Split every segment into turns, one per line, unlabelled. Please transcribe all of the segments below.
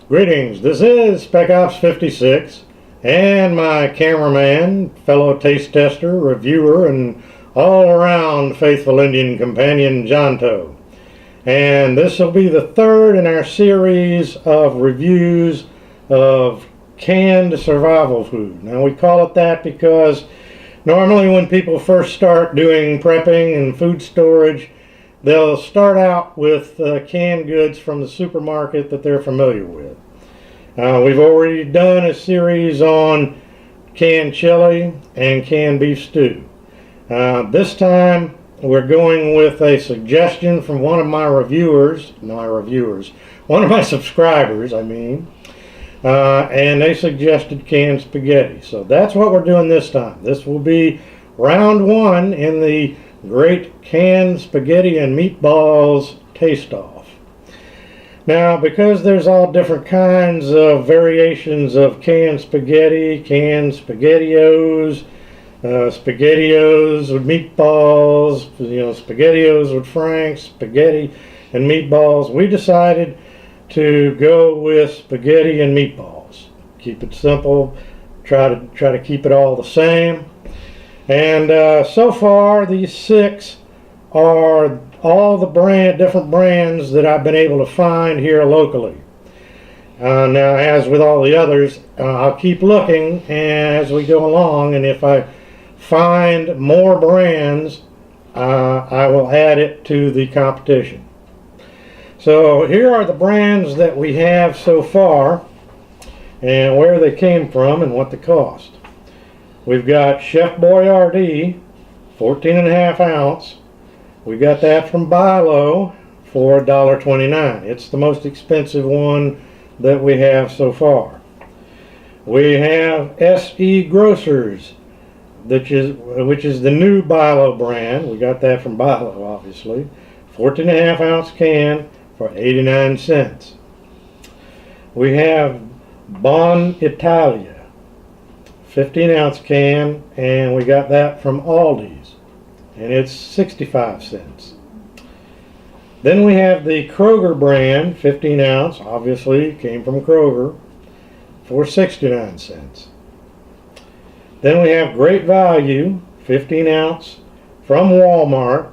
Greetings, this is Spec Ops 56 and my cameraman, fellow taste tester, reviewer, and all-around faithful Indian companion, Jonto. And this will be the third in our series of reviews of canned survival food. Now we call it that because normally when people first start doing prepping and food storage, they'll start out with canned goods from the supermarket that they're familiar with. We've already done a series on canned chili and canned beef stew. This time we're going with a suggestion from one of my subscribers, and they suggested canned spaghetti. So that's what we're doing this time. This will be round one in the great canned spaghetti and meatballs taste-off. Now, because there's all different kinds of variations of canned spaghetti, canned SpaghettiOs, SpaghettiOs with meatballs, SpaghettiOs with Frank's, spaghetti and meatballs, we decided to go with spaghetti and meatballs. Keep it simple, try to keep it all the same. And so far, these 6 are all the different brands that I've been able to find here locally. Now, as with all the others, I'll keep looking as we go along, and if I find more brands, I will add it to the competition. So here are the brands that we have so far, and where they came from and what they cost. We've got Chef Boyardee, 14.5 ounce. We got that from BiLo for $1.29. It's the most expensive one that we have so far. We have SE Grocers, which is the new BiLo brand. We got that from BiLo, obviously. 14.5 ounce can for 89 cents. We have Bon Italia, 15 ounce can, and we got that from Aldis, and it's 65 cents. Then we have the Kroger brand, 15 ounce, obviously came from Kroger, for 69 cents. Then we have Great Value, 15 ounce, from Walmart,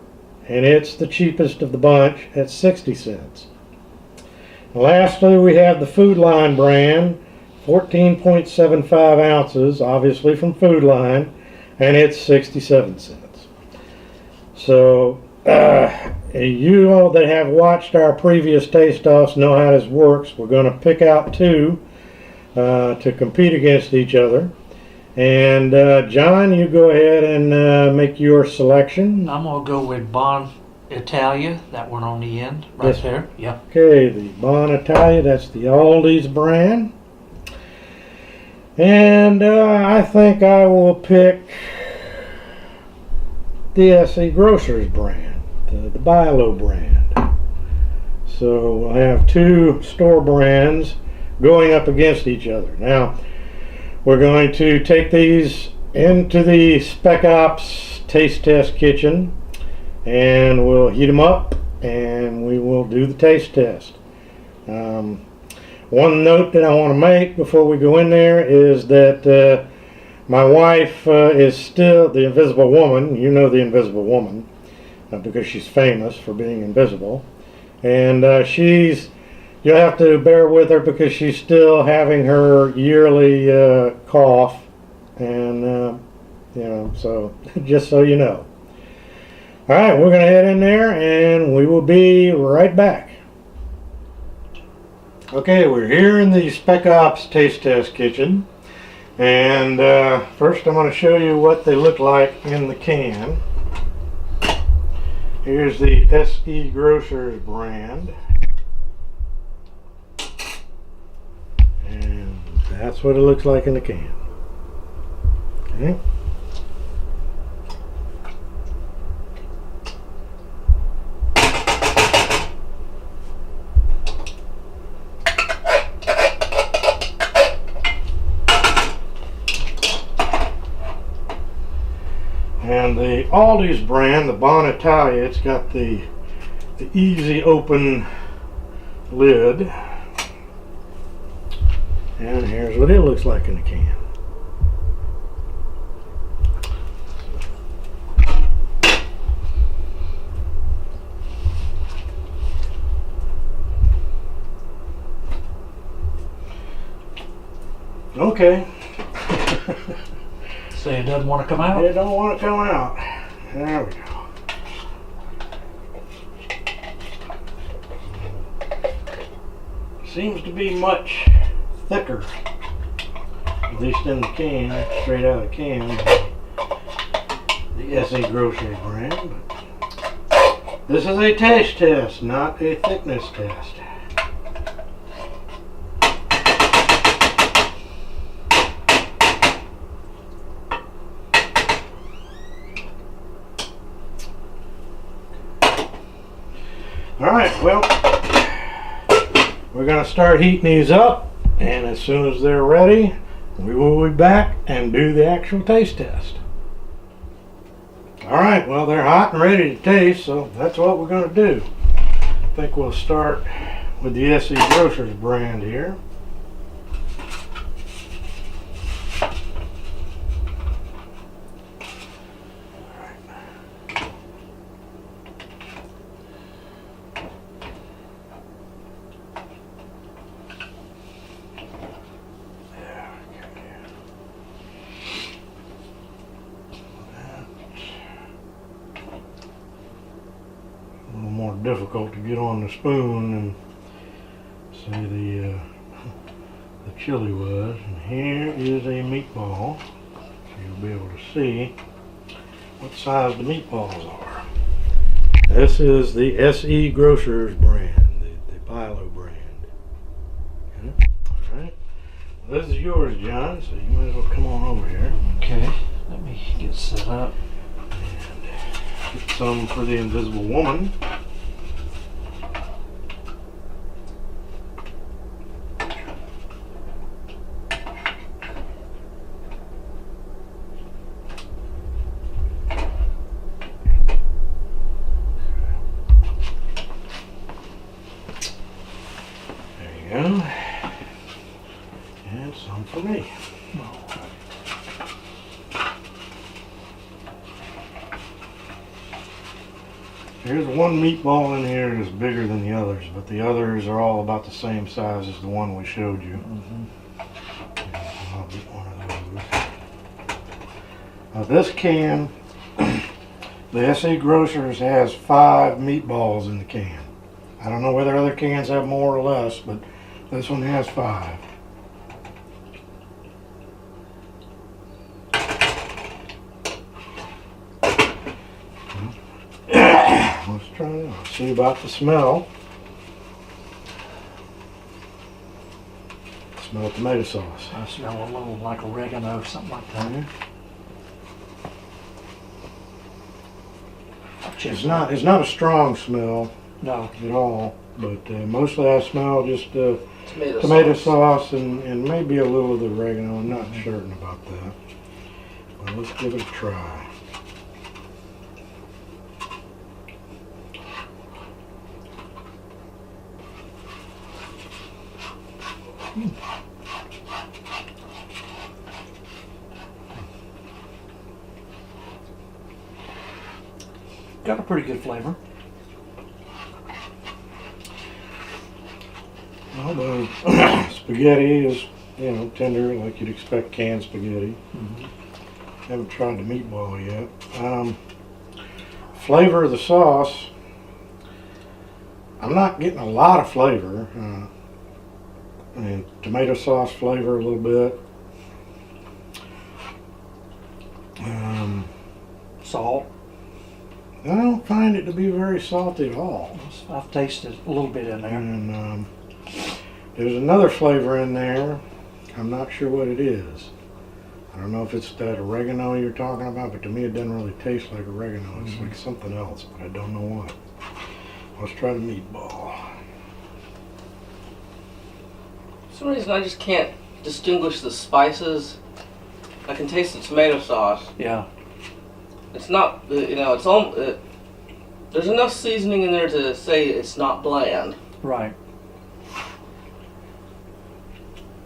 and it's the cheapest of the bunch at 60 cents. And lastly, we have the Food Line brand, 14.75 ounces, obviously from Food Line, and it's 67 cents. So, you all that have watched our previous taste-offs know how this works. We're going to pick out 2 to compete against each other. And John, you go ahead and make your selection.
I'm going to go with Bon Italia, that one on the end, right there. Yep.
Okay, the Bon Italia, that's the Aldis brand. And I think I will pick the SE Grocers brand, the BiLo brand. So we'll have 2 store brands going up against each other. Now, we're going to take these into the Spec Ops taste test kitchen, and we'll heat them up, and we will do the taste test. One note that I want to make before we go in there is that my wife is still the Invisible Woman. You know the Invisible Woman because she's famous for being invisible. And you'll have to bear with her because she's still having her yearly cough. And, so just so you know. All right, we're going to head in there and we will be right back. Okay, we're here in the Spec Ops taste test kitchen. And first I'm going to show you what they look like in the can. Here's the SE Grocers brand. And that's what it looks like in the can. Okay. And the Aldis brand, the Bon Italia, it's got the easy open lid. And here's what it looks like in the can. Okay.
Say it doesn't want to come out?
It don't want to come out. There we go. Seems to be much thicker, at least in the can, straight out of the can, the SE Grocers brand. But this is a taste test, not a thickness test. Alright, well, we're going to start heating these up, and as soon as they're ready, we will be back and do the actual taste test. Alright, well, they're hot and ready to taste, so that's what we're going to do. I think we'll start with the SE Grocers brand here. A little more difficult to get on the spoon than say the chili was. And here is a meatball, so you'll be able to see what size the meatballs are. This is the SE Grocers brand, the BiLo brand. Okay. All right. Well, this is yours, John, so you might as well come on over here.
Okay, let me get set up.
Get some for the Invisible Woman. There you go. And some for me. There's one meatball in here that's bigger than the others, but the others are all about the same size as the one we showed you. I'll get one of those. Now this can, the SE Grocers has 5 meatballs in the can. I don't know whether other cans have more or less, but this one has 5. Let's try it out. See about the smell. Smell tomato sauce.
I smell a little like oregano, something like that.
It's not a strong smell
No.
at all, but mostly I smell just
Tomato
tomato sauce and maybe a little of the oregano. I'm not certain about that, but let's give it a try.
Got a pretty good flavor.
Well, the spaghetti is, you know, tender like you'd expect canned spaghetti. Haven't tried the meatball yet. Flavor of the sauce, I'm not getting a lot of flavor. And tomato sauce flavor a little bit.
Salt.
I don't find it to be very salty at all.
I've tasted a little bit in there.
And there's another flavor in there. I'm not sure what it is. I don't know if it's that oregano you're talking about, but to me it doesn't really taste like oregano. It's like something else, but I don't know what. Let's try the meatball.
For some reason I just can't distinguish the spices. I can taste the tomato sauce.
Yeah.
it's not, it's all, there's enough seasoning in there to say it's not bland.
Right.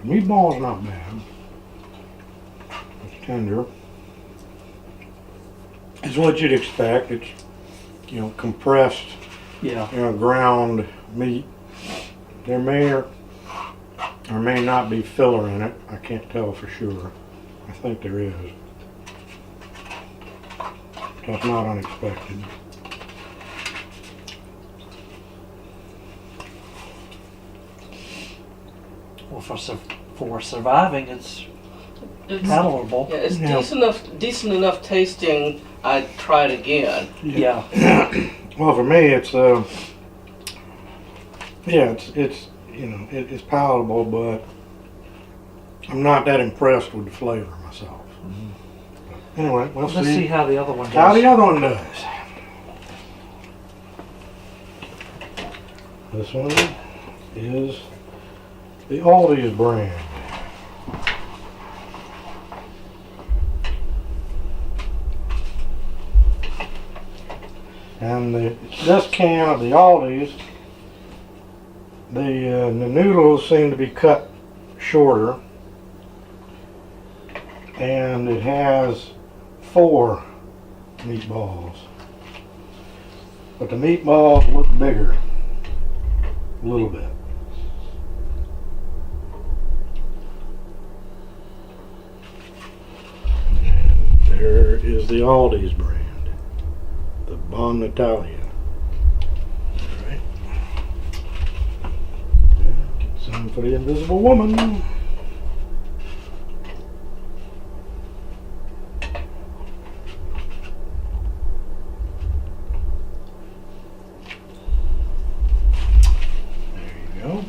Meatball's not bad. It's tender. It's what you'd expect. It's, compressed,
Yeah.
ground meat. There may or may not be filler in it. I can't tell for sure. I think there is. That's not unexpected.
Well, for surviving, it's palatable.
Yeah, it's
Yeah.
decent enough tasting. I'd try it again.
Yeah.
Well, for me, it's it's palatable, but I'm not that impressed with the flavor myself. But anyway, we'll
Let's see how the other one
how the
does.
other one does. This one is the Aldis brand. And this can of the Aldis, the noodles seem to be cut shorter, and it has 4 meatballs. But the meatballs look bigger, a little bit. And there is the Aldis brand, the Bon Italia. Alright. Get some for the Invisible Woman. Go.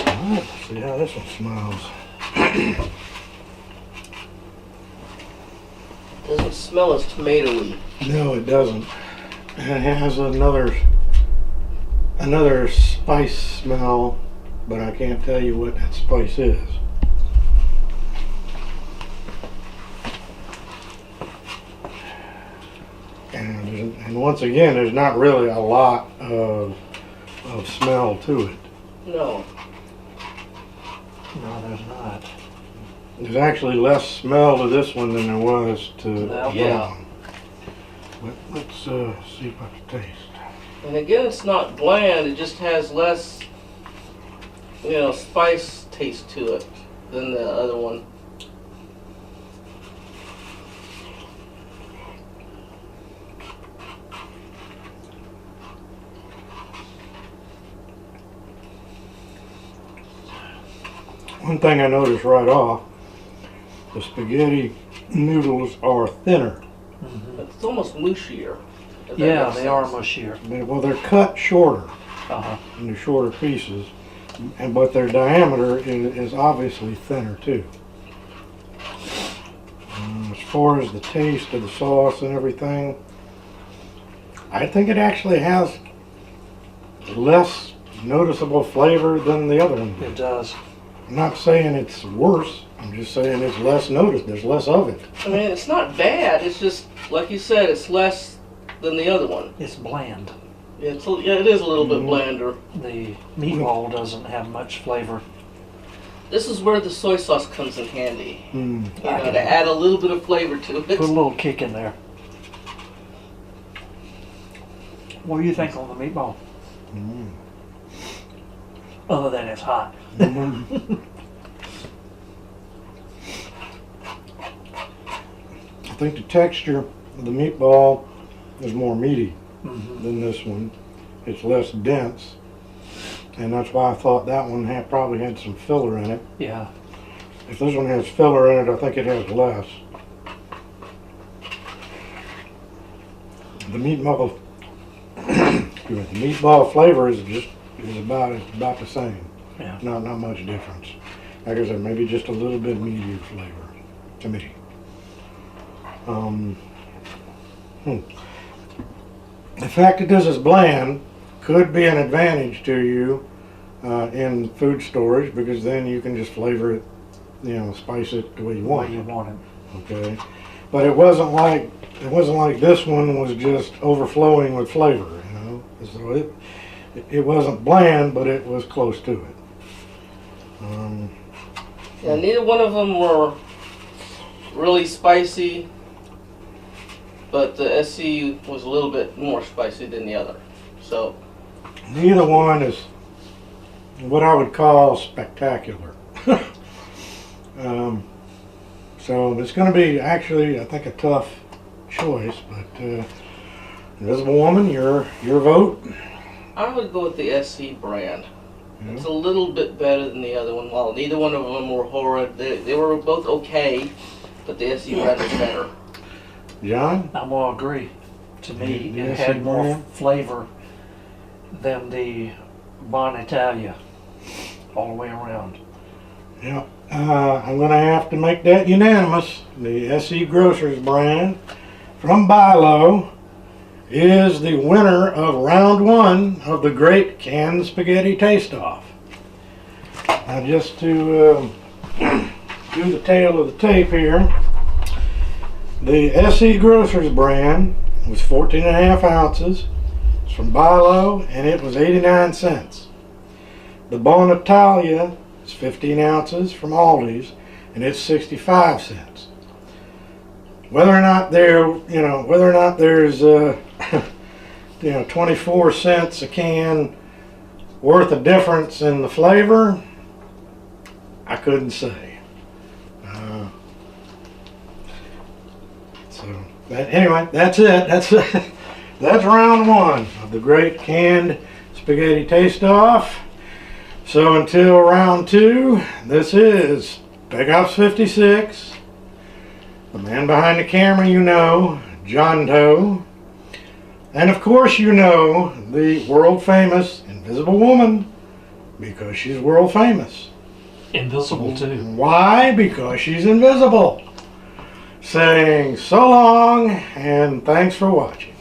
Alright, see how this one smells.
Doesn't smell as tomatoey.
No, it doesn't. And it has another spice smell, but I can't tell you what that spice is. And once again, there's not really a lot of smell to it.
No.
No, there's not.
There's actually less smell to this one than there was to
That
the
one.
other one. But let's see about the taste.
And again, it's not bland. It just has less, spice taste to it than the other one.
One thing I noticed right off, the spaghetti noodles are thinner.
Mm-hmm.
It's almost mushier. if that
Yeah,
makes
they are
sense.
mushier.
Well, they're cut shorter
Uh-huh.
into shorter pieces, but their diameter is obviously thinner too. As far as the taste of the sauce and everything, I think it actually has less noticeable flavor than the other one
It
did.
does.
I'm not saying it's worse. I'm just saying it's less noticed. There's less of it.
I mean, it's not bad. It's just, like you said, it's less than the other one.
It's bland.
Yeah, it is a little bit
Mhm.
blander.
The meatball doesn't have much flavor.
This is where the soy sauce comes in handy.
Mm.
To add a little bit of flavor to
Put a
it.
little kick in there. What do you think on the meatball?
Mm.
Other than it's hot.
Mhm. I think the texture of the meatball is more meaty
Mm-hmm.
than this one. It's less dense, and that's why I thought that one probably had some filler in it.
Yeah.
If this one has filler in it, I think it has less. The meatball, excuse me, the meatball flavor is about the same.
Yeah.
Not much difference. Like I said, maybe just a little bit meatier flavor. to me. Hmm. The fact that this is bland could be an advantage to you in food storage, because then you can just flavor it, spice it the way you
The
want
way you
it.
want it.
Okay, but it wasn't like this one was just overflowing with flavor. So it wasn't bland, but it was close to it.
Yeah, neither one of them were really spicy, but the SC was a little bit more spicy than the other. So
Neither one is what I would call spectacular. So it's going to be actually, I think, a tough choice. But Invisible Woman, your vote?
I would go with the SC brand.
Yeah.
It's a little bit better than the other one. While neither one of them were horrid, they were both okay, but the SC brand is better.
John?
I'm gonna agree. To me,
The
it
SC
had more
brand?
flavor than the Bon Italia all the way around.
Yeah. I'm going to have to make that unanimous. The SC Grocers brand from BiLo is the winner of round one of the Great Canned Spaghetti Taste-Off. Now, just to do the tail of the tape here, the SC Grocers brand was 14.5 ounces. It's from BiLo, and it was 89 cents. The Bon Italia is 15 ounces from Aldis, and it's 65 cents. Whether or not there's 24 cents a can worth of difference in the flavor, I couldn't say. Anyway, that's it. That's round one of the Great Canned Spaghetti Taste-Off. So until round two, this is Pickups 56. The man behind the camera, John Doe. And of course, the world famous Invisible Woman, because she's world famous.
Invisible too.
Why? Because she's invisible. Saying so long and thanks for watching.